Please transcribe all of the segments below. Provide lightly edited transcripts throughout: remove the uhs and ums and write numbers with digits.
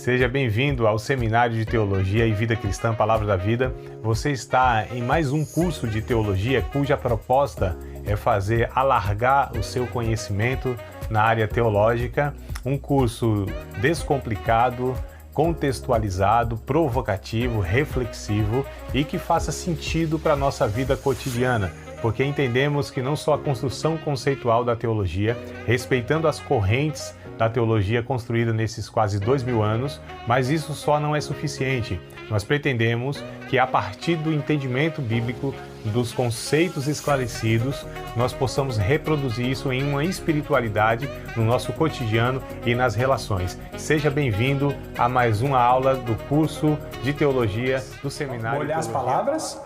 Seja bem-vindo ao Seminário de Teologia e Vida Cristã Palavra da Vida. Você está em mais um curso de teologia cuja proposta é fazer alargar o seu conhecimento na área teológica, um curso descomplicado, contextualizado, provocativo, reflexivo e que faça sentido para a nossa vida cotidiana, porque entendemos que não só a construção conceitual da teologia, respeitando as correntes da teologia construída nesses quase 2000 anos, mas isso só não é suficiente. Nós pretendemos que a partir do entendimento bíblico, dos conceitos esclarecidos, nós possamos reproduzir isso em uma espiritualidade no nosso cotidiano e nas relações. Seja bem-vindo a mais uma aula do curso de teologia do Seminário. Vou olhar as palavras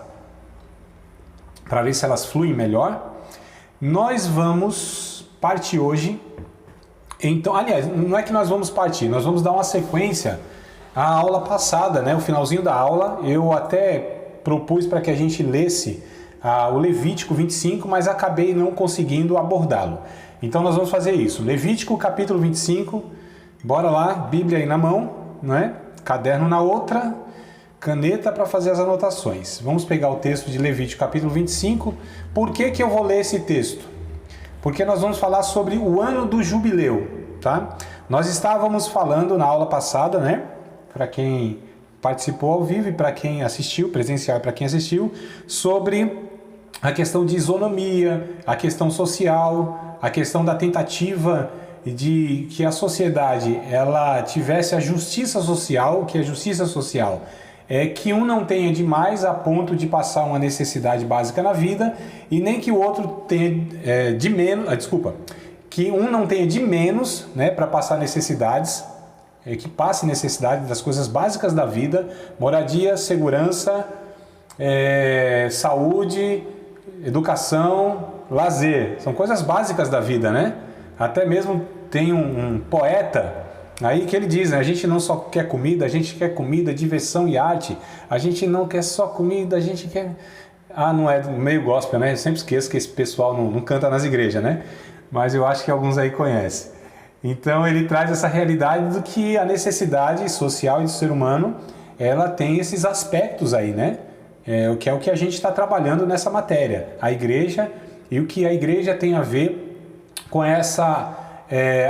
para ver se elas fluem melhor. Nós vamos partir hoje. Então, aliás, não é que nós vamos partir, nós vamos dar uma sequência à aula passada, né? O finalzinho da aula, eu até propus para que a gente lesse o Levítico 25, mas acabei não conseguindo abordá-lo. Então nós vamos fazer isso. Levítico capítulo 25, bora lá, Bíblia aí na mão, né? Caderno na outra, caneta para fazer as anotações. Vamos pegar o texto de Levítico capítulo 25. Por que eu vou ler esse texto? Porque nós vamos falar sobre o ano do jubileu, tá? Nós estávamos falando na aula passada, né? Para quem participou ao vivo e para quem assistiu, presencial e para quem assistiu, sobre a questão de isonomia, a questão social, a questão da tentativa de que a sociedade ela tivesse a justiça social, que a justiça social é que um não tenha demais a ponto de passar uma necessidade básica na vida e nem que o outro tenha de menos, que um não tenha de menos, né, para passar necessidades, que passe necessidade das coisas básicas da vida, moradia, segurança, saúde, educação, lazer, são coisas básicas da vida, né? Até mesmo tem um poeta aí que ele diz, né, a gente não só quer comida, a gente quer comida, diversão e arte. A gente não quer só comida, a gente quer... não é meio gospel, né? Eu sempre esqueço que esse pessoal não canta nas igrejas, né? Mas eu acho que alguns aí conhecem. Então ele traz essa realidade do que a necessidade social do ser humano, ela tem esses aspectos aí, né? O que é o que a gente está trabalhando nessa matéria. A igreja e o que a igreja tem a ver com essa...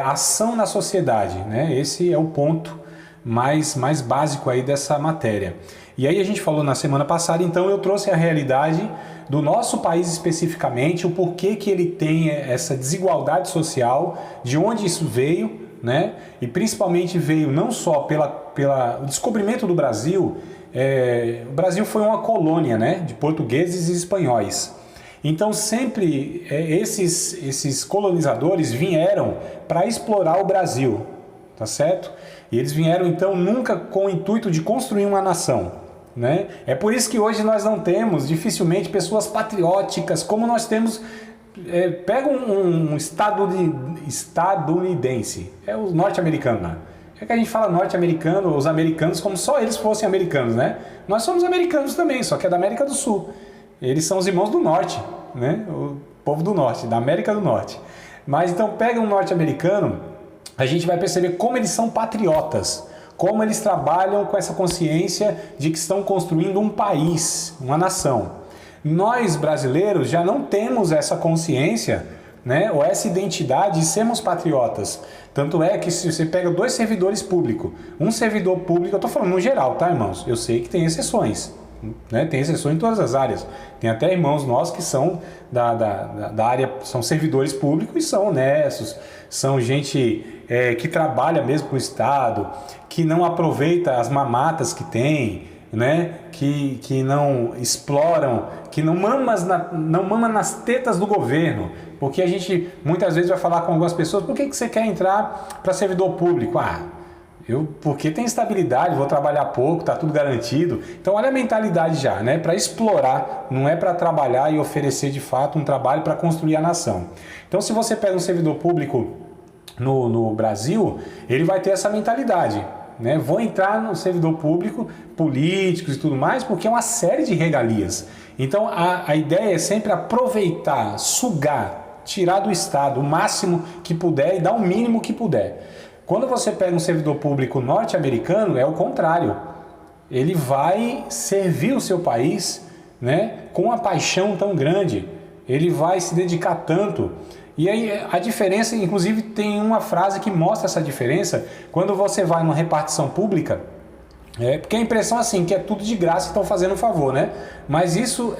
ação na sociedade, né? Esse é o ponto mais básico aí dessa matéria. E aí a gente falou na semana passada, então eu trouxe a realidade do nosso país especificamente, o porquê que ele tem essa desigualdade social, de onde isso veio, né? E principalmente veio não só pelo descobrimento do Brasil. O Brasil foi uma colônia, né, de portugueses e espanhóis. Então sempre esses colonizadores vieram para explorar o Brasil, tá certo? E eles vieram então nunca com o intuito de construir uma nação, né? É por isso que hoje nós não temos dificilmente pessoas patrióticas como nós temos. Pega um estadunidense, é o norte-americano lá. É que a gente fala norte-americano, os americanos, como só eles fossem americanos, né? Nós somos americanos também, só que é da América do Sul. Eles são os irmãos do norte, né? O povo do norte, da América do Norte. Mas então pega um norte-americano, a gente vai perceber como eles são patriotas, como eles trabalham com essa consciência de que estão construindo um país, uma nação. Nós brasileiros já não temos essa consciência, né? Ou essa identidade de sermos patriotas. Tanto é que se você pega dois servidores públicos, um servidor público, eu estou falando no geral, tá, irmãos? Eu sei que tem exceções. Né? Tem exceções em todas as áreas. Tem até irmãos nossos que são da área, são servidores públicos e são honestos, são gente que trabalha mesmo com o Estado, que não aproveita as mamatas que tem, né? Que não exploram, que não mama nas tetas do governo. Porque a gente muitas vezes vai falar com algumas pessoas, por que você quer entrar para servidor público? Porque tem estabilidade, vou trabalhar pouco, tá tudo garantido. Então olha a mentalidade já, né? Para explorar, não é para trabalhar e oferecer de fato um trabalho para construir a nação. Então se você pega um servidor público no Brasil, ele vai ter essa mentalidade, né? Vou entrar no servidor público, políticos e tudo mais, porque é uma série de regalias. Então a ideia é sempre aproveitar, sugar, tirar do Estado o máximo que puder e dar o mínimo que puder. Quando você pega um servidor público norte-americano, é o contrário. Ele vai servir o seu país, né, com uma paixão tão grande. Ele vai se dedicar tanto. E aí a diferença, inclusive tem uma frase que mostra essa diferença, quando você vai numa repartição pública, porque a impressão é assim, que é tudo de graça e estão fazendo um favor, né? Mas isso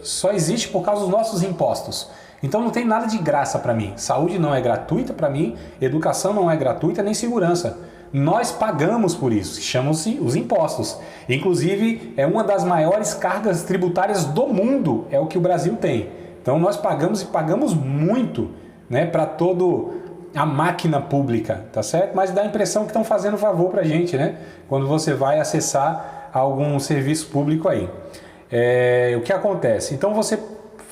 só existe por causa dos nossos impostos. Então não tem nada de graça para mim. Saúde não é gratuita para mim, educação não é gratuita, nem segurança. Nós pagamos por isso, chamam-se os impostos. Inclusive, é uma das maiores cargas tributárias do mundo, é o que o Brasil tem. Então nós pagamos e pagamos muito, né, para toda a máquina pública, tá certo? Mas dá a impressão que estão fazendo favor para a gente, né? Quando você vai acessar algum serviço público aí. O que acontece? Então você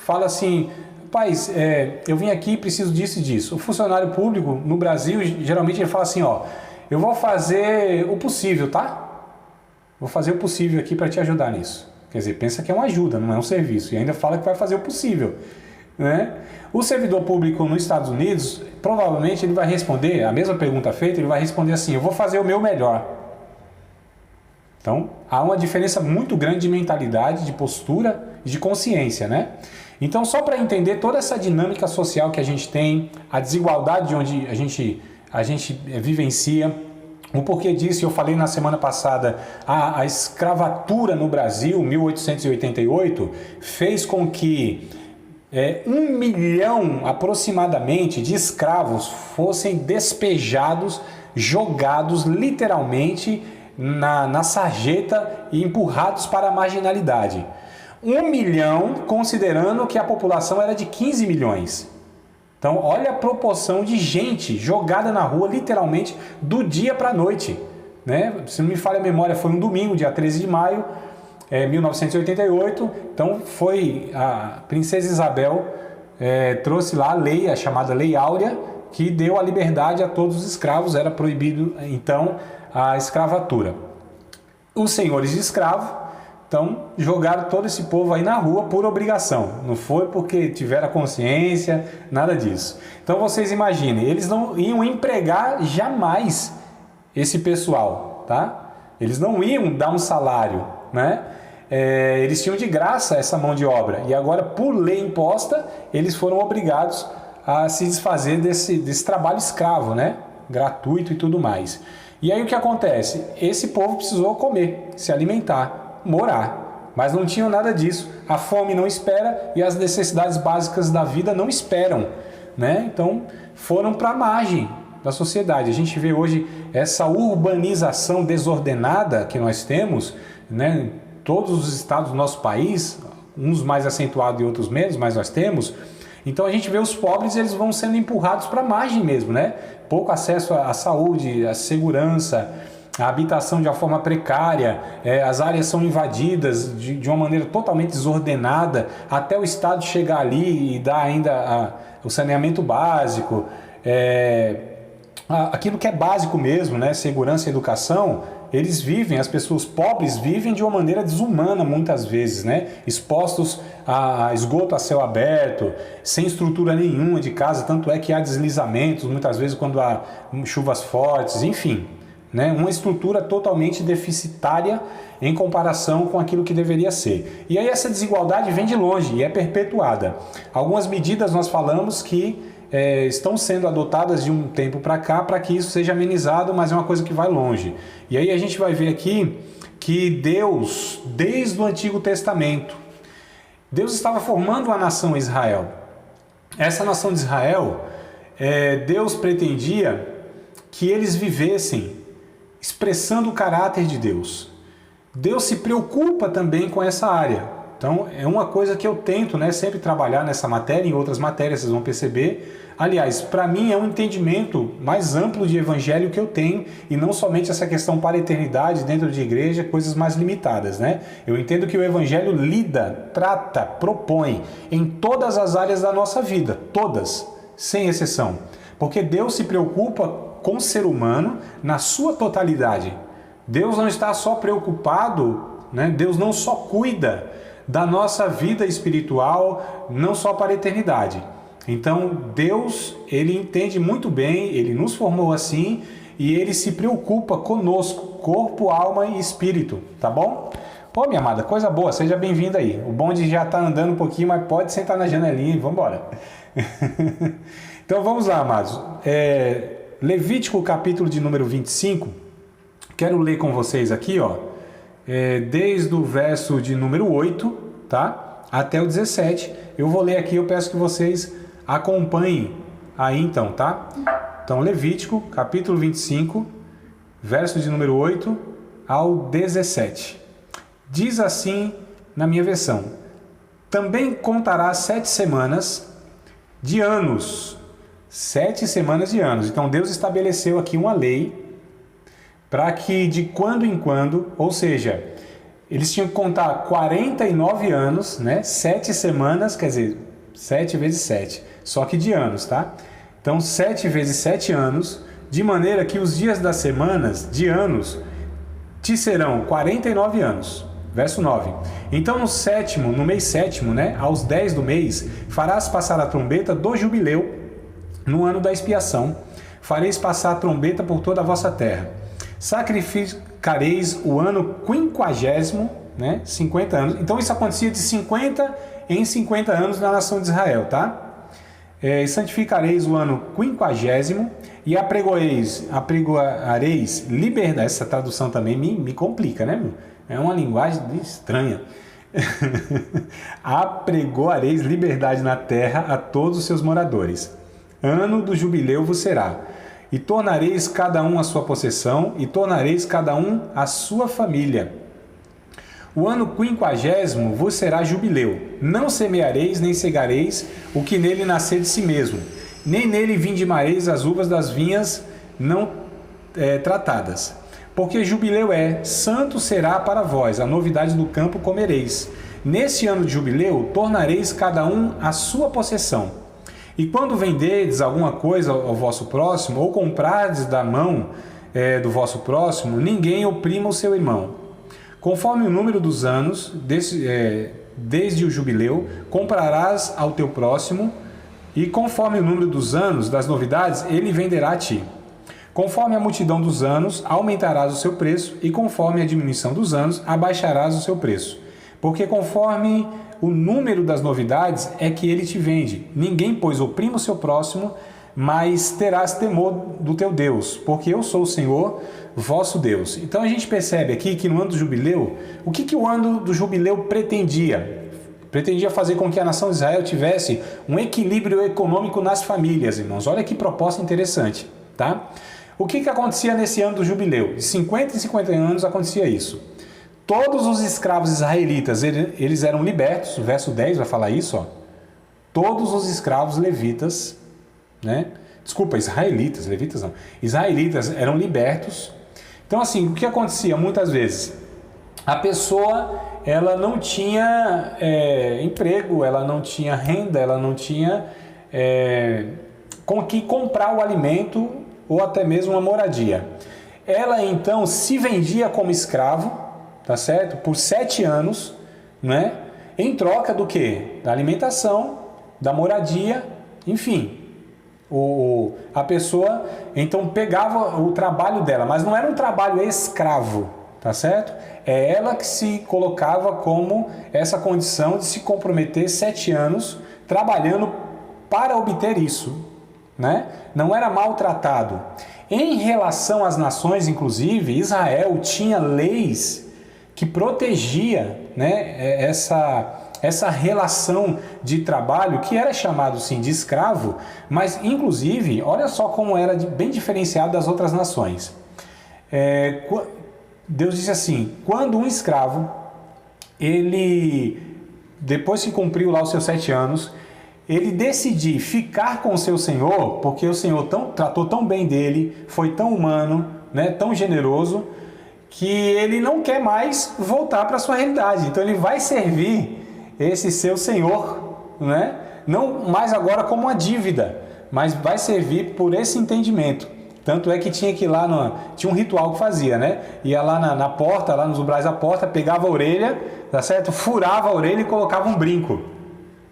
fala assim, rapaz, eu vim aqui e preciso disso e disso. O funcionário público no Brasil, geralmente ele fala assim, ó, eu vou fazer o possível, tá? Vou fazer o possível aqui para te ajudar nisso. Quer dizer, pensa que é uma ajuda, não é um serviço. E ainda fala que vai fazer o possível, né? O servidor público nos Estados Unidos, provavelmente ele vai responder, a mesma pergunta feita, ele vai responder assim, eu vou fazer o meu melhor. Então, há uma diferença muito grande de mentalidade, de postura e de consciência, né? Então, só para entender toda essa dinâmica social que a gente tem, a desigualdade de onde a gente vivencia, o porquê disso, eu falei na semana passada, a escravatura no Brasil, 1888, fez com que 1 milhão aproximadamente de escravos fossem despejados, jogados literalmente na sarjeta e empurrados para a marginalidade. 1 milhão, considerando que a população era de 15 milhões. Então, olha a proporção de gente jogada na rua, literalmente, do dia para a noite, né? Se não me falha a memória, foi um domingo, dia 13 de maio, 1988. Então, foi a Princesa Isabel, trouxe lá a lei, a chamada Lei Áurea, que deu a liberdade a todos os escravos, era proibido, então, a escravatura. Os senhores de escravo, então, jogaram todo esse povo aí na rua por obrigação. Não foi porque tiveram consciência, nada disso. Então, vocês imaginem, eles não iam empregar jamais esse pessoal, tá? Eles não iam dar um salário, né? Eles tinham de graça essa mão de obra. E agora, por lei imposta, eles foram obrigados a se desfazer desse trabalho escravo, né? Gratuito e tudo mais. E aí o que acontece? Esse povo precisou comer, se alimentar, morar, mas não tinham nada disso. A fome não espera e as necessidades básicas da vida não esperam, né? Então foram para a margem da sociedade. A gente vê hoje essa urbanização desordenada que nós temos, né? Em todos os estados do nosso país, uns mais acentuados e outros menos, mas nós temos. Então a gente vê os pobres, eles vão sendo empurrados para a margem mesmo, né? Pouco acesso à saúde, à segurança, a habitação de uma forma precária, as áreas são invadidas de uma maneira totalmente desordenada, até o Estado chegar ali e dar ainda o saneamento básico, aquilo que é básico mesmo, né? Segurança e educação, eles vivem, as pessoas pobres vivem de uma maneira desumana muitas vezes, né? Expostos a esgoto a céu aberto, sem estrutura nenhuma de casa, tanto é que há deslizamentos, muitas vezes quando há chuvas fortes, enfim, né? Uma estrutura totalmente deficitária em comparação com aquilo que deveria ser. E aí essa desigualdade vem de longe e é perpetuada. Algumas medidas nós falamos que estão sendo adotadas de um tempo para cá para que isso seja amenizado, mas é uma coisa que vai longe. E aí a gente vai ver aqui que Deus, desde o Antigo Testamento, Deus estava formando a nação Israel. Essa nação de Israel, Deus pretendia que eles vivessem expressando o caráter de Deus. Deus se preocupa também com essa área. Então, é uma coisa que eu tento, né, sempre trabalhar nessa matéria, em outras matérias vocês vão perceber. Aliás, para mim é um entendimento mais amplo de evangelho que eu tenho, e não somente essa questão para a eternidade dentro de igreja, coisas mais limitadas, né? Eu entendo que o evangelho lida, trata, propõe em todas as áreas da nossa vida, todas, sem exceção. Porque Deus se preocupa com o ser humano na sua totalidade. Deus não está só preocupado, né? Deus não só cuida da nossa vida espiritual, não só para a eternidade. Então Deus, ele entende muito bem, ele nos formou assim e ele se preocupa conosco, corpo, alma e espírito, tá bom? Ô, minha amada, coisa boa, seja bem-vinda aí. O bonde já tá andando um pouquinho, mas pode sentar na janelinha e vamos embora. Então vamos lá, amados. Levítico, capítulo de número 25. Quero ler com vocês aqui, ó, desde o verso de número 8, tá? Até o 17. Eu vou ler aqui, eu peço que vocês acompanhem aí então, tá? Então, Levítico, capítulo 25, verso de número 8 ao 17. Diz assim na minha versão: também contará 7 semanas de anos. 7 semanas de anos. Então, Deus estabeleceu aqui uma lei para que de quando em quando, ou seja, eles tinham que contar 49 anos, né? 7 semanas, quer dizer, 7 vezes 7, só que de anos, tá? Então, 7 vezes 7 anos, de maneira que os dias das semanas de anos te serão 49 anos. Verso 9. Então, no mês sétimo, né? Aos 10 do mês, farás passar a trombeta do jubileu no ano da expiação. Fareis passar a trombeta por toda a vossa terra. Sacrificareis o ano 50º, né? 50 anos. Então isso acontecia de 50 em 50 anos na nação de Israel, tá? Santificareis o ano 50º e apregoareis liberdade. Essa tradução também me complica, né? É uma linguagem estranha. Apregoareis liberdade na terra a todos os seus moradores. Ano do jubileu vos será. E tornareis cada um a sua possessão, e tornareis cada um a sua família. O ano 50º vos será jubileu. Não semeareis, nem cegareis o que nele nascer de si mesmo, nem nele vindimareis as uvas das vinhas não tratadas. Porque jubileu santo será para vós, a novidade do campo comereis. Nesse ano de jubileu, tornareis cada um a sua possessão. E quando venderdes alguma coisa ao vosso próximo, ou comprardes da mão do vosso próximo, ninguém oprima o seu irmão. Conforme o número dos anos, desde o jubileu, comprarás ao teu próximo, e conforme o número dos anos das novidades, ele venderá a ti. Conforme a multidão dos anos, aumentarás o seu preço, e conforme a diminuição dos anos, abaixarás o seu preço. Porque conforme o número das novidades é que ele te vende. Ninguém, pois, oprima o seu próximo, mas terás temor do teu Deus, porque eu sou o Senhor, vosso Deus. Então a gente percebe aqui que no ano do jubileu, o que o ano do jubileu pretendia? Pretendia fazer com que a nação de Israel tivesse um equilíbrio econômico nas famílias, irmãos. Olha que proposta interessante, tá? O que acontecia nesse ano do jubileu? De 50 em 50 anos acontecia isso. Todos os escravos israelitas, eles eram libertos, o verso 10 vai falar isso, ó. Todos os escravos levitas, né? Desculpa, israelitas, levitas não. Israelitas eram libertos. Então, assim, o que acontecia muitas vezes? A pessoa, ela não tinha emprego, ela não tinha renda, ela não tinha com que comprar o alimento ou até mesmo uma moradia. Ela, então, se vendia como escravo, tá certo? Por 7 anos, né? Em troca do quê? Da alimentação, da moradia, enfim. A pessoa, então, pegava o trabalho dela, mas não era um trabalho escravo, tá certo? É ela que se colocava como essa condição de se comprometer 7 anos trabalhando para obter isso, né? Não era maltratado. Em relação às nações, inclusive, Israel tinha leis que protegia, né, essa relação de trabalho, que era chamado sim de escravo, mas inclusive, olha só como era bem diferenciado das outras nações. Deus disse assim: quando um escravo, ele, depois que cumpriu lá os seus 7 anos, ele decidir ficar com o seu senhor, porque o senhor tratou tão bem dele, foi tão humano, né, tão generoso, que ele não quer mais voltar para a sua realidade. Então ele vai servir esse seu senhor, né? Não mais agora como uma dívida, mas vai servir por esse entendimento. Tanto é que tinha que ir lá, tinha um ritual que fazia, né? Ia lá na porta, lá nos umbrais da porta, pegava a orelha, tá certo? Furava a orelha e colocava um brinco.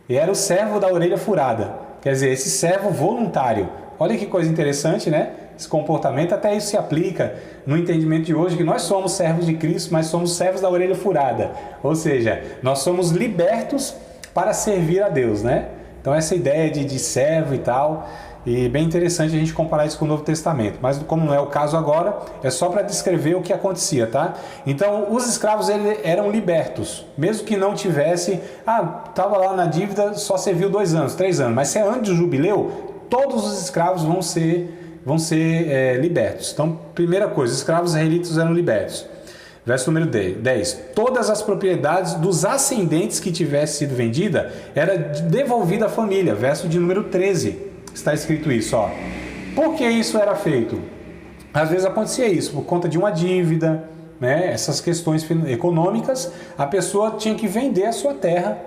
E era o servo da orelha furada. Quer dizer, esse servo voluntário. Olha que coisa interessante, né? Esse comportamento, até isso se aplica no entendimento de hoje, que nós somos servos de Cristo, mas somos servos da orelha furada. Ou seja, nós somos libertos para servir a Deus, né? Então essa ideia de servo e tal, e bem interessante a gente comparar isso com o Novo Testamento. Mas como não é o caso agora, é só para descrever o que acontecia, tá? Então os escravos eram libertos, mesmo que não tivesse, estava lá na dívida, só serviu 2 anos, 3 anos, mas se é antes do jubileu, todos os escravos vão ser libertos. Então, primeira coisa, os escravos israelitas eram libertos. Verso número 10. Todas as propriedades dos ascendentes que tivesse sido vendida era devolvida à família. Verso de número 13. Está escrito isso, ó. Por que isso era feito? Às vezes acontecia isso, por conta de uma dívida, né? Essas questões econômicas, a pessoa tinha que vender a sua terra,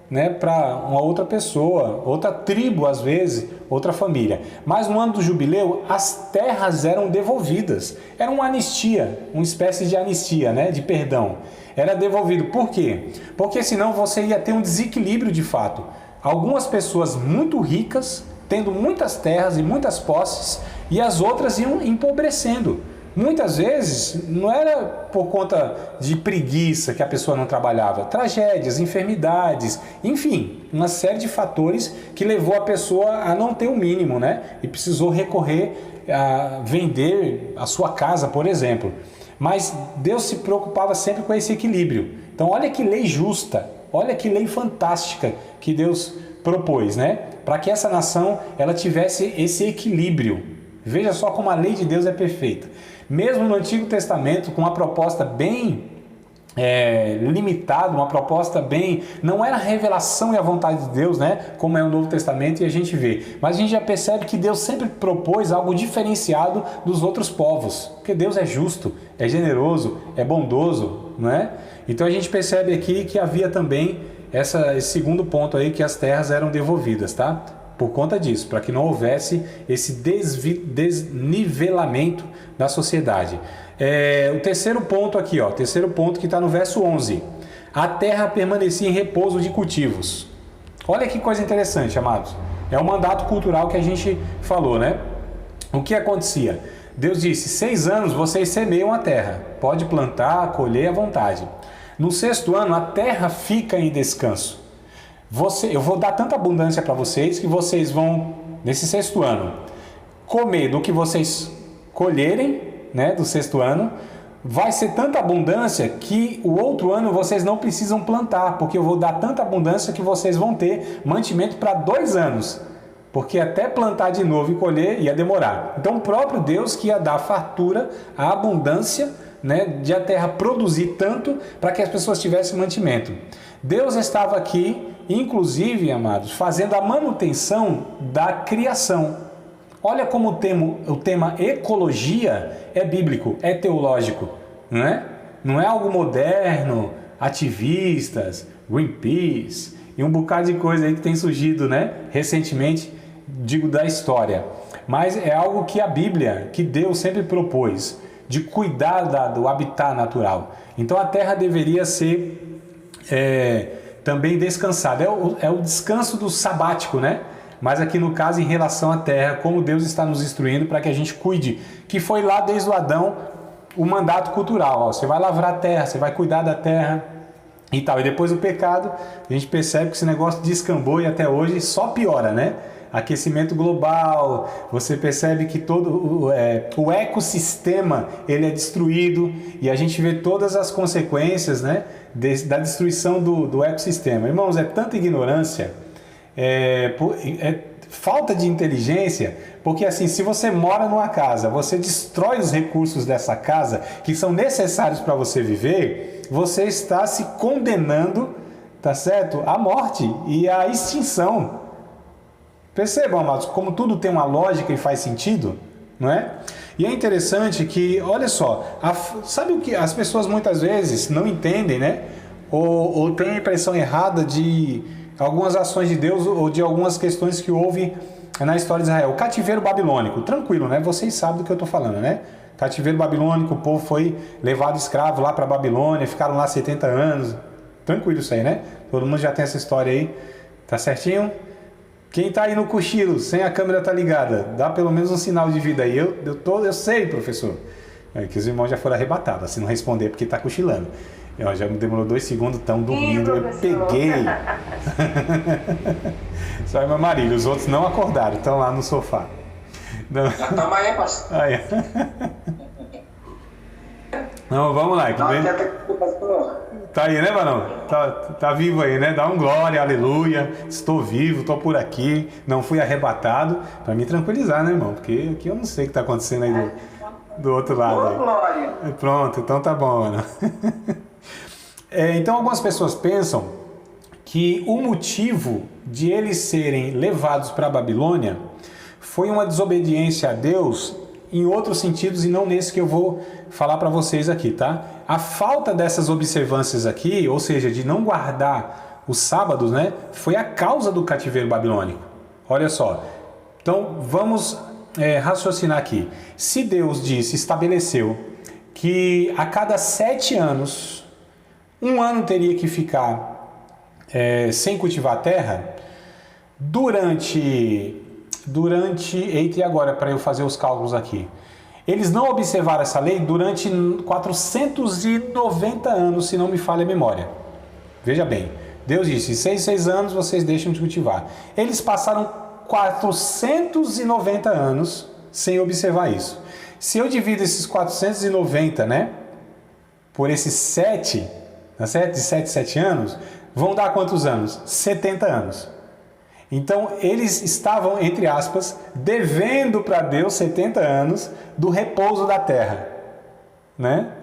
né, para uma outra pessoa, outra tribo às vezes, outra família. Mas no ano do jubileu, as terras eram devolvidas. Era uma anistia, uma espécie de anistia, né, de perdão. Era devolvido. Por quê? Porque senão você ia ter um desequilíbrio de fato. Algumas pessoas muito ricas, tendo muitas terras e muitas posses, e as outras iam empobrecendo. Muitas vezes não era por conta de preguiça que a pessoa não trabalhava, tragédias, enfermidades, enfim, uma série de fatores que levou a pessoa a não ter o mínimo, né? E precisou recorrer a vender a sua casa, por exemplo. Mas Deus se preocupava sempre com esse equilíbrio. Então olha que lei justa, olha que lei fantástica que Deus propôs, né? Para que essa nação ela tivesse esse equilíbrio. Veja só como a lei de Deus é perfeita. Mesmo no Antigo Testamento, com uma proposta bem limitada, uma proposta bem... Não era a revelação e a vontade de Deus, né? Como é o Novo Testamento e a gente vê. Mas a gente já percebe que Deus sempre propôs algo diferenciado dos outros povos. Porque Deus é justo, é generoso, é bondoso, não é? Então a gente percebe aqui que havia também esse segundo ponto aí, que as terras eram devolvidas, tá? Por conta disso, para que não houvesse esse desnivelamento da sociedade. O terceiro ponto aqui, ó, terceiro ponto que está no verso 11. A terra permanecia em repouso de cultivos. Olha que coisa interessante, amados. É o mandato cultural que a gente falou, né? O que acontecia? Deus disse, 6 anos vocês semeiam a terra. Pode plantar, colher à vontade. No 6º ano, a terra fica em descanso. Eu vou dar tanta abundância para vocês que vocês vão, nesse 6º ano, comer do que vocês colherem, né, do 6º ano. Vai ser tanta abundância que o outro ano vocês não precisam plantar, porque eu vou dar tanta abundância que vocês vão ter mantimento para 2 anos. Porque até plantar de novo e colher ia demorar. Então o próprio Deus que ia dar a fartura, a abundância, né, de a terra produzir tanto para que as pessoas tivessem mantimento. Deus estava aqui, inclusive, amados, fazendo a manutenção da criação. Olha como o tema ecologia é bíblico, é teológico, não é? Não é algo moderno, ativistas, Greenpeace e um bocado de coisa aí que tem surgido, né, recentemente, digo da história. Mas é algo que a Bíblia, que Deus sempre propôs, de cuidar do habitat natural. Então a terra deveria ser também descansada. É o descanso do sabático, né? Mas aqui no caso em relação à terra, como Deus está nos instruindo para que a gente cuide, que foi lá desde o Adão o mandato cultural. Ó, você vai lavrar a terra, você vai cuidar da terra e tal. E depois do pecado, a gente percebe que esse negócio descambou e até hoje só piora, né? Aquecimento global, você percebe que todo o ecossistema ele é destruído e a gente vê todas as consequências, né, da destruição do ecossistema. Irmãos, é tanta ignorância, falta de inteligência, porque assim, se você mora numa casa, você destrói os recursos dessa casa que são necessários para você viver, você está se condenando, tá certo? À morte e à extinção. Percebam, amados, como tudo tem uma lógica e faz sentido, não é? E é interessante que, olha só, sabe o que as pessoas muitas vezes não entendem, né? Ou têm a impressão errada de algumas ações de Deus ou de algumas questões que houve na história de Israel. O cativeiro babilônico, tranquilo, né? Vocês sabem do que eu estou falando, né? Cativeiro babilônico, o povo foi levado escravo lá para a Babilônia, ficaram lá 70 anos. Tranquilo isso aí, né? Todo mundo já tem essa história aí, tá certinho? Quem está aí no cochilo, sem a câmera tá ligada, dá pelo menos um sinal de vida aí. Eu sei, professor. É que os irmãos já foram arrebatados, se não responder porque está cochilando. Já demorou 2 segundos, estão dormindo, eu peguei. Só meu marido, os outros não acordaram, estão lá no sofá. Não. Já toma aí, pastor. Aí. Não, vamos lá. Tá aí, né, Barão? Tá vivo aí, né? Dá um glória, aleluia. Estou vivo, estou por aqui. Não fui arrebatado. Para me tranquilizar, né, irmão? Porque aqui eu não sei o que está acontecendo aí do outro lado. Aí. Glória. Pronto, então tá bom, Ana. Então algumas pessoas pensam que o motivo de eles serem levados para a Babilônia foi uma desobediência a Deus em outros sentidos e não nesse que eu vou falar para vocês aqui, tá? A falta dessas observâncias aqui, ou seja, de não guardar os sábados, né, foi a causa do cativeiro babilônico. Olha só. Então vamos raciocinar aqui. Se Deus estabeleceu que a cada 7 anos, um ano teria que ficar sem cultivar a terra, eita, e agora para eu fazer os cálculos aqui? Eles não observaram essa lei durante 490 anos, se não me falha a memória. Veja bem, Deus disse, 6 anos vocês deixam de cultivar. Eles passaram 490 anos sem observar isso. Se eu divido esses 490, né, por esses 7, tá certo? De 7 anos, vão dar quantos anos? 70 anos. Então, eles estavam, entre aspas, devendo para Deus 70 anos do repouso da terra, né?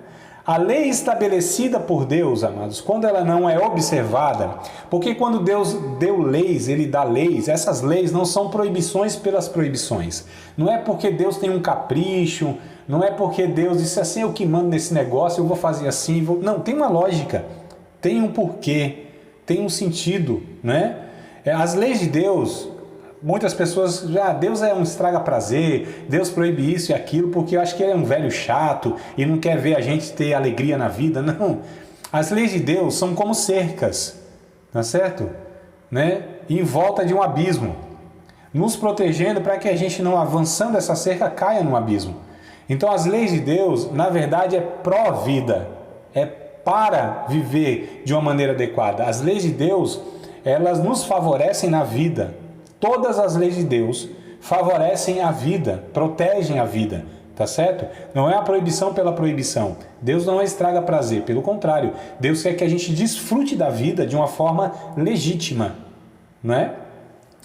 A lei estabelecida por Deus, amados, quando ela não é observada, porque quando Deus deu leis, Ele dá leis, essas leis não são proibições pelas proibições. Não é porque Deus tem um capricho, não é porque Deus disse assim, eu que mando nesse negócio, eu vou fazer assim, não, tem uma lógica, tem um porquê, tem um sentido, né? As leis de Deus, muitas pessoas, Deus é um estraga-prazer, Deus proíbe isso e aquilo, porque eu acho que ele é um velho chato e não quer ver a gente ter alegria na vida. Não, as leis de Deus são como cercas, tá certo? Né? Em volta de um abismo, nos protegendo para que a gente não avançando essa cerca caia no abismo. Então as leis de Deus, na verdade, é pró-vida, é para viver de uma maneira adequada. As leis de Deus, elas nos favorecem na vida. Todas as leis de Deus favorecem a vida, protegem a vida, tá certo? Não é a proibição pela proibição. Deus não estraga prazer, pelo contrário. Deus quer que a gente desfrute da vida de uma forma legítima, não é?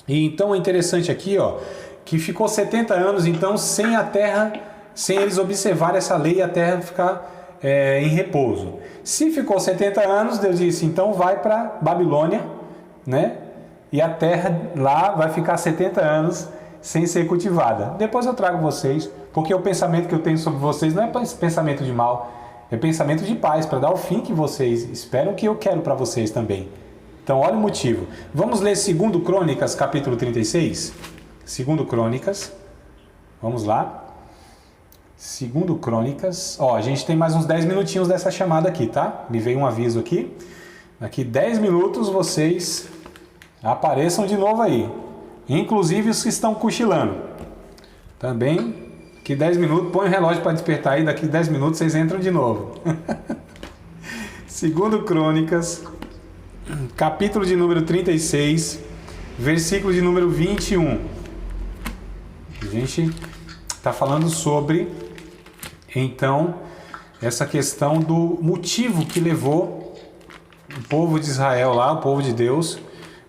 E então é interessante aqui, ó, que ficou 70 anos então sem a terra, sem eles observarem essa lei e a terra ficar em repouso. Se ficou 70 anos, Deus disse, então vai para Babilônia, né? E a terra lá vai ficar 70 anos sem ser cultivada. Depois eu trago vocês, porque o pensamento que eu tenho sobre vocês não é pensamento de mal, é pensamento de paz, para dar o fim que vocês esperam, que eu quero para vocês também. Então olha o motivo. Vamos ler 2 Crônicas, capítulo 36. 2 Crônicas, vamos lá. 2 Crônicas, ó, a gente tem mais uns 10 minutinhos dessa chamada aqui, tá? Me veio um aviso aqui. Daqui 10 minutos vocês apareçam de novo aí. Inclusive os que estão cochilando. Também, daqui 10 minutos, põe o relógio para despertar aí. Daqui 10 minutos vocês entram de novo. 2 Crônicas, capítulo de número 36, versículo de número 21. A gente está falando sobre, então, essa questão do motivo que levou o povo de Israel lá, o povo de Deus,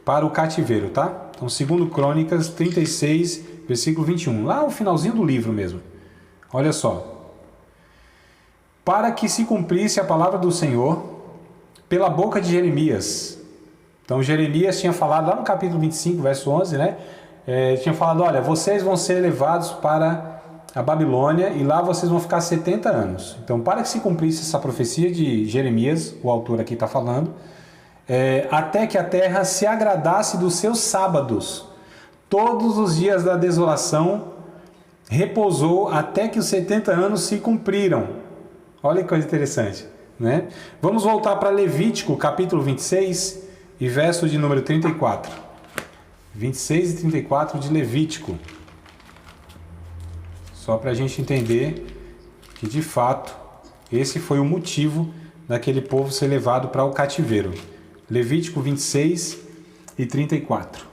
para o cativeiro, tá? Então, 2 Crônicas 36, versículo 21. Lá no finalzinho do livro mesmo. Olha só. Para que se cumprisse a palavra do Senhor pela boca de Jeremias. Então, Jeremias tinha falado lá no capítulo 25, verso 11, né? Tinha falado, olha, vocês vão ser levados para a Babilônia e lá vocês vão ficar 70 anos. Então, para que se cumprisse essa profecia de Jeremias, o autor aqui está falando, até que a terra se agradasse dos seus sábados, todos os dias da desolação repousou até que os 70 anos se cumpriram. Olha que coisa interessante, né? Vamos voltar para Levítico, capítulo 26 e verso de número 34. 26 e 34 de Levítico. Só para a gente entender que, de fato, esse foi o motivo daquele povo ser levado para o cativeiro. Levítico 26 e 34.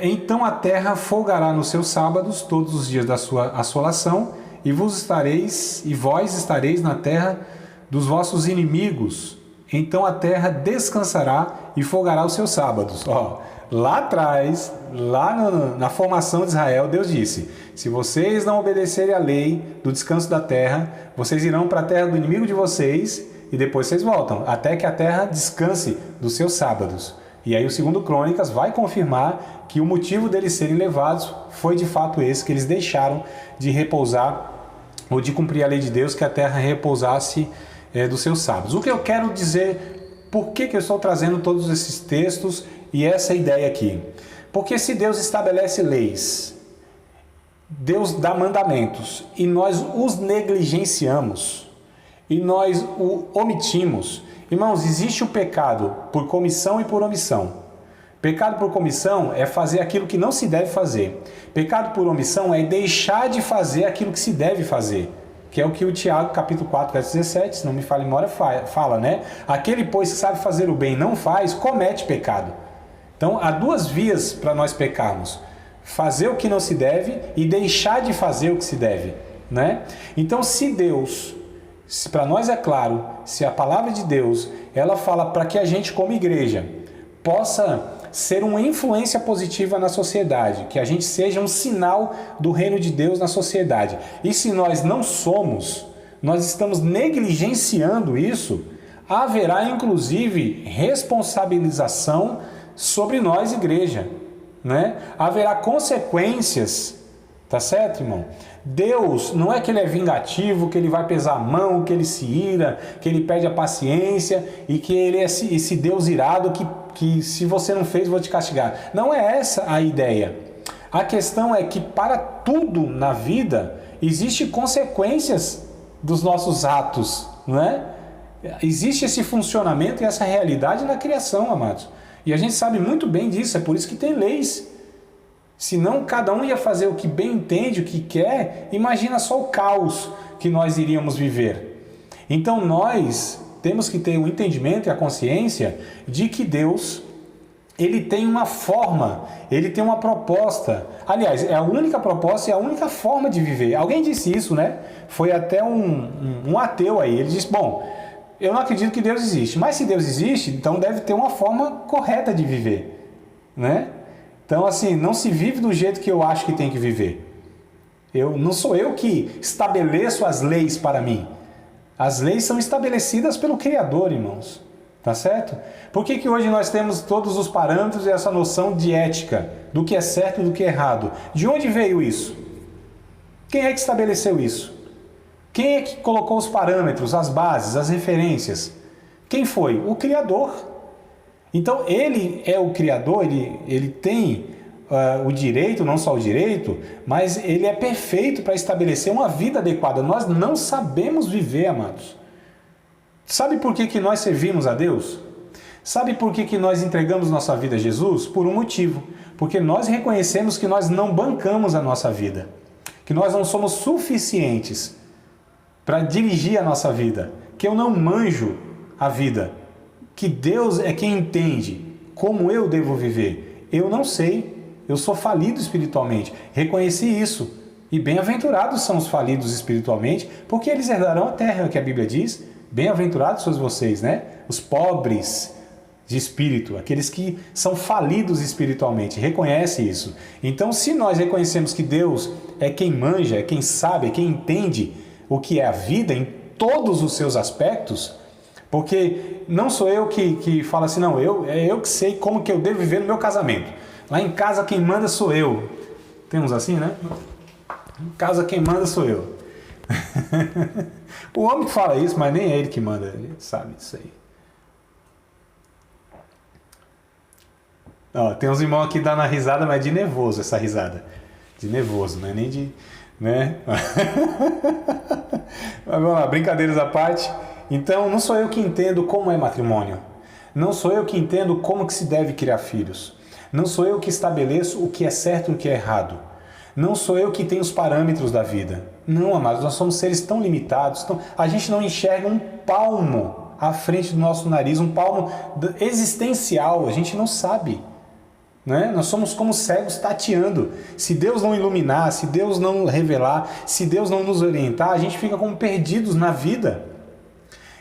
Então a terra folgará nos seus sábados todos os dias da sua assolação, e vós estareis na terra dos vossos inimigos. Então a terra descansará e folgará os seus sábados. Lá atrás, na formação de Israel, Deus disse: se vocês não obedecerem à lei do descanso da terra, vocês irão para a terra do inimigo de vocês e depois vocês voltam, até que a terra descanse dos seus sábados. E aí o 2 Crônicas vai confirmar que o motivo deles serem levados foi de fato esse, que eles deixaram de repousar ou de cumprir a lei de Deus, que a terra repousasse dos seus sábados. O que eu quero dizer, por que eu estou trazendo todos esses textos e essa ideia aqui? Porque se Deus estabelece leis, Deus dá mandamentos e nós os negligenciamos e nós o omitimos, irmãos, existe o pecado por comissão e por omissão. Pecado por comissão é fazer aquilo que não se deve fazer. Pecado por omissão é deixar de fazer aquilo que se deve fazer, que é o que o Tiago, capítulo 4, verso 17, se não me falha a memória, fala, né? Aquele, pois, que sabe fazer o bem e não faz, comete pecado. Então, há duas vias para nós pecarmos: fazer o que não se deve e deixar de fazer o que se deve, né? Então, se Deus, para nós é claro, se a palavra de Deus, ela fala para que a gente, como igreja, possa ser uma influência positiva na sociedade, que a gente seja um sinal do reino de Deus na sociedade. E se nós não somos, nós estamos negligenciando isso, haverá inclusive responsabilização sobre nós, igreja, né? Haverá consequências, tá certo, irmão? Deus não é que ele é vingativo, que ele vai pesar a mão, que ele se ira, que ele perde a paciência e que ele é esse Deus irado que se você não fez, vou te castigar. Não é essa a ideia. A questão é que para tudo na vida existem consequências dos nossos atos, né? Existe esse funcionamento e essa realidade na criação, amados. E a gente sabe muito bem disso, é por isso que tem leis. Senão cada um ia fazer o que bem entende, o que quer, imagina só o caos que nós iríamos viver. Então nós temos que ter o entendimento e a consciência de que Deus, ele tem uma forma, ele tem uma proposta. Aliás, é a única proposta e a única forma de viver. Alguém disse isso, né? Foi até um ateu aí. Ele disse, bom, eu não acredito que Deus existe, mas se Deus existe, então deve ter uma forma correta de viver, né? Então, assim, não se vive do jeito que eu acho que tem que viver. Não sou eu que estabeleço as leis para mim. As leis são estabelecidas pelo Criador, irmãos. Tá certo? Por que hoje nós temos todos os parâmetros e essa noção de ética, do que é certo e do que é errado? De onde veio isso? Quem é que estabeleceu isso? Quem é que colocou os parâmetros, as bases, as referências? Quem foi? O Criador. Então, ele é o Criador, ele tem o direito, não só o direito, mas ele é perfeito para estabelecer uma vida adequada. Nós não sabemos viver, amados. Sabe por que nós servimos a Deus? Sabe por que nós entregamos nossa vida a Jesus? Por um motivo. Porque nós reconhecemos que nós não bancamos a nossa vida. Que nós não somos suficientes para dirigir a nossa vida. Que eu não manjo a vida. Que Deus é quem entende como eu devo viver. Eu não sei, eu sou falido espiritualmente. Reconheci isso. E bem-aventurados são os falidos espiritualmente, porque eles herdarão a terra, é o que a Bíblia diz. Bem-aventurados sois vocês, né? Os pobres de espírito, aqueles que são falidos espiritualmente. Reconhece isso. Então, se nós reconhecemos que Deus é quem manja, é quem sabe, é quem entende o que é a vida em todos os seus aspectos, porque não sou eu que falo assim, não, é eu que sei como que eu devo viver no meu casamento. Lá em casa quem manda sou eu. Temos assim, né? Em casa quem manda sou eu. O homem que fala isso, mas nem é ele que manda, ele sabe disso aí. Ó, tem uns irmãos aqui dando a risada, mas de nervoso essa risada. De nervoso, não é nem de... né? Mas vamos lá, brincadeiras à parte. Então, não sou eu que entendo como é matrimônio. Não sou eu que entendo como que se deve criar filhos. Não sou eu que estabeleço o que é certo e o que é errado. Não sou eu que tenho os parâmetros da vida. Não, amados, nós somos seres tão limitados, a gente não enxerga um palmo à frente do nosso nariz, um palmo existencial, a gente não sabe. Né? Nós somos como cegos tateando. Se Deus não iluminar, se Deus não revelar, se Deus não nos orientar, a gente fica como perdidos na vida.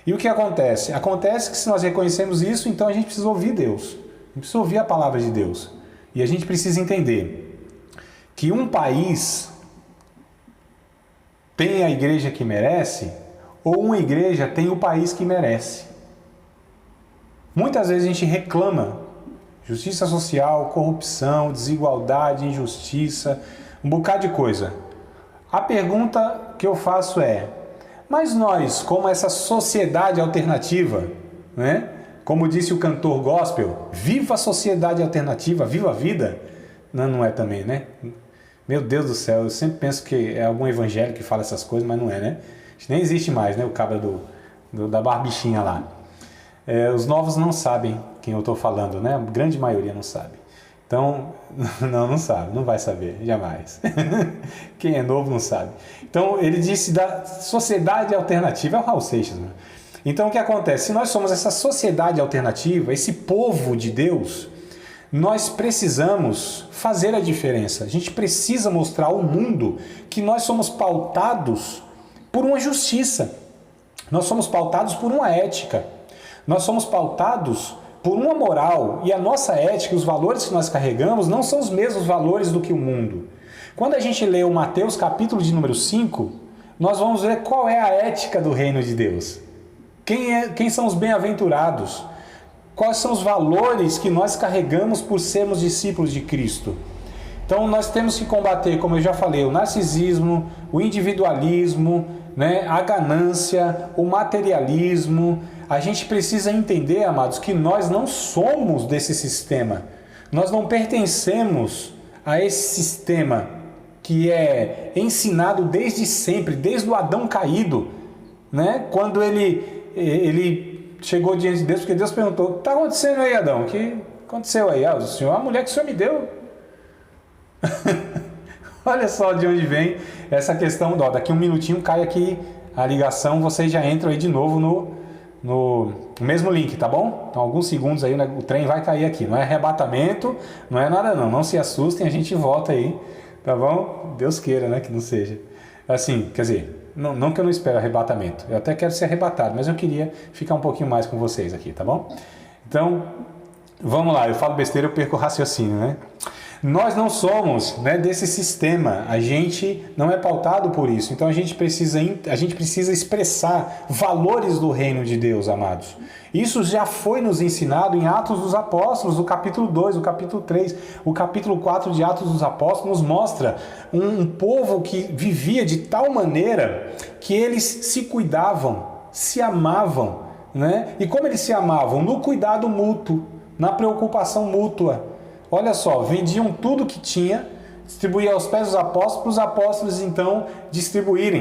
E o que acontece? Acontece que se nós reconhecemos isso, então a gente precisa ouvir Deus. A gente precisa ouvir a palavra de Deus. E a gente precisa entender que um país tem a igreja que merece, ou uma igreja tem o país que merece. Muitas vezes a gente reclama justiça social, corrupção, desigualdade, injustiça, um bocado de coisa. A pergunta que eu faço é, mas nós, como essa sociedade alternativa, né? Como disse o cantor gospel, viva a sociedade alternativa, viva a vida. Não é também, né? Meu Deus do céu, eu sempre penso que é algum evangélico que fala essas coisas, mas não é, né? Nem existe mais, né? O cabra da barbichinha lá. Os novos não sabem quem eu estou falando, né? A grande maioria não sabe. Então, não sabe, não vai saber, jamais. Quem é novo não sabe. Então, ele disse da sociedade alternativa, é o Raul Seixas, né? Então, o que acontece? Se nós somos essa sociedade alternativa, esse povo de Deus, nós precisamos fazer a diferença. A gente precisa mostrar ao mundo que nós somos pautados por uma justiça. Nós somos pautados por uma ética. Nós somos pautados por uma moral. E a nossa ética, os valores que nós carregamos, não são os mesmos valores do que o mundo. Quando a gente lê o Mateus capítulo de número 5, nós vamos ver qual é a ética do reino de Deus. Quem são os bem-aventurados? Quais são os valores que nós carregamos por sermos discípulos de Cristo? Então nós temos que combater, como eu já falei, o narcisismo, o individualismo, né, a ganância, o materialismo. A gente precisa entender, amados, que nós não somos desse sistema. Nós não pertencemos a esse sistema que é ensinado desde sempre, desde o Adão caído, né? Quando ele chegou diante de Deus, porque Deus perguntou, o que está acontecendo aí, Adão? O que aconteceu aí? O Senhor, a mulher que o Senhor me deu. Olha só de onde vem essa questão. Daqui um minutinho cai aqui a ligação, vocês já entram aí de novo no mesmo link, tá bom? Então alguns segundos aí, o trem vai cair aqui. Não é arrebatamento, não é nada não se assustem, a gente volta aí, tá bom? Deus queira, né, que não seja. Assim, quer dizer, não que eu não espero arrebatamento, eu até quero ser arrebatado, mas eu queria ficar um pouquinho mais com vocês aqui, tá bom? Então, vamos lá, eu falo besteira, eu perco o raciocínio, né? Nós não somos, né, desse sistema, a gente não é pautado por isso, então a gente precisa expressar valores do reino de Deus, amados. Isso já foi nos ensinado em Atos dos Apóstolos, o capítulo 2, o capítulo 3, o capítulo 4 de Atos dos Apóstolos nos mostra um povo que vivia de tal maneira que eles se cuidavam, se amavam, né? E como eles se amavam? No cuidado mútuo, na preocupação mútua. Olha só, vendiam tudo que tinha, distribuíam aos pés dos apóstolos, para os apóstolos então distribuírem.